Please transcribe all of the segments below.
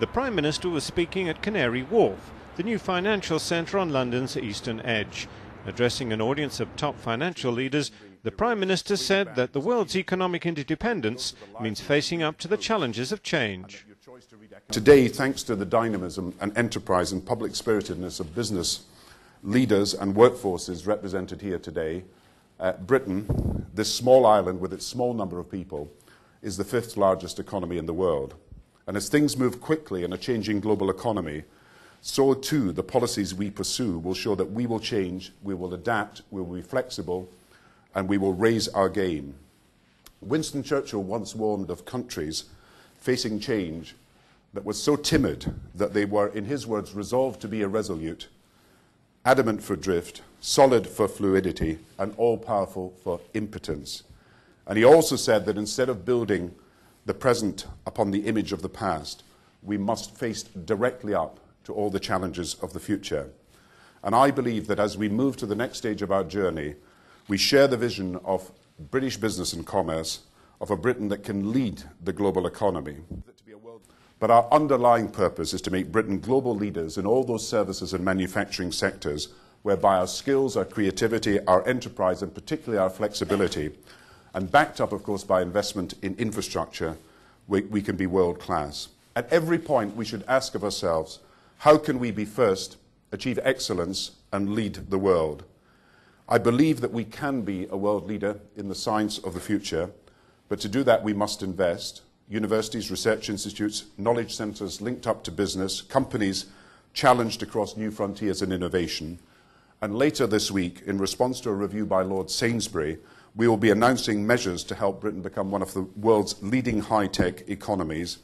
The Prime Minister was speaking at Canary Wharf, the new financial centre on London's eastern edge. Addressing an audience of top financial leaders, the Prime Minister said that the world's economic interdependence means facing up to the challenges of change. Today, thanks to the dynamism and enterprise and public spiritedness of business leaders and workforces represented here today, Britain, this small island with its small number of people, is the fifth largest economy in the world. And as things move quickly in a changing global economy, so too the policies we pursue will show that we will change, we will adapt, we will be flexible, and we will raise our game. Winston Churchill once warned of countries facing change that was so timid that they were, in his words, resolved to be irresolute, adamant for drift, solid for fluidity, and all-powerful for impotence. And he also said that instead of building the present upon the image of the past, we must face directly up to all the challenges of the future. And I believe that as we move to the next stage of our journey, we share the vision of British business and commerce, of a Britain that can lead the global economy. But our underlying purpose is to make Britain global leaders in all those services and manufacturing sectors whereby our skills, our creativity, our enterprise, and particularly our flexibility, and backed up, of course, by investment in infrastructure, we can be world-class. At every point, we should ask of ourselves, how can we be first, achieve excellence, and lead the world? I believe that we can be a world leader in the science of the future, but to do that, we must invest. Universities, research institutes, knowledge centres linked up to business, companies challenged across new frontiers and innovation. And later this week, in response to a review by Lord Sainsbury, we will be announcing measures to help Britain become one of the world's leading high-tech economies.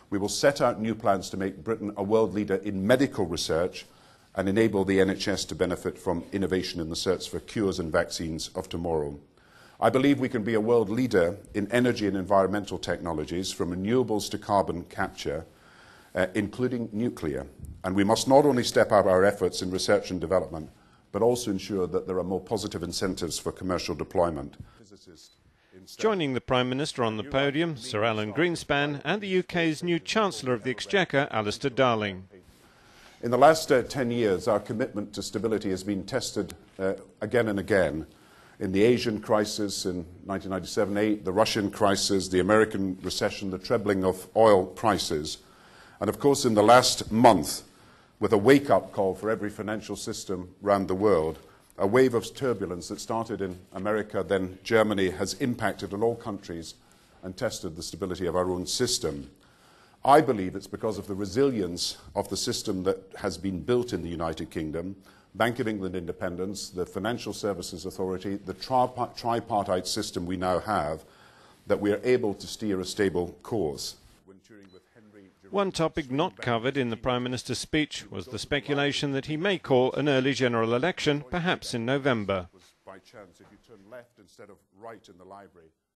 We will set out new plans to make Britain a world leader in medical research and enable the NHS to benefit from innovation in the search for cures and vaccines of tomorrow. I believe we can be a world leader in energy and environmental technologies, from renewables to carbon capture, including nuclear. And we must not only step up our efforts in research and development, but also ensure that there are more positive incentives for commercial deployment. Joining the Prime Minister on the podium, Sir Alan Greenspan and the UK's new Chancellor of the Exchequer, Alistair Darling. In the last 10 years, our commitment to stability has been tested again and again. In the Asian crisis in 1997-8, the Russian crisis, the American recession, the trebling of oil prices. And of course, in the last month, with a wake-up call for every financial system around the world, a wave of turbulence that started in America, then Germany, has impacted on all countries and tested the stability of our own system. I believe it's because of the resilience of the system that has been built in the United Kingdom, Bank of England independence, the Financial Services Authority, the tripartite system we now have, that we are able to steer a stable course. One topic not covered in the Prime Minister's speech was the speculation that he may call an early general election, perhaps in November. By chance, if you turn left instead of right in the library,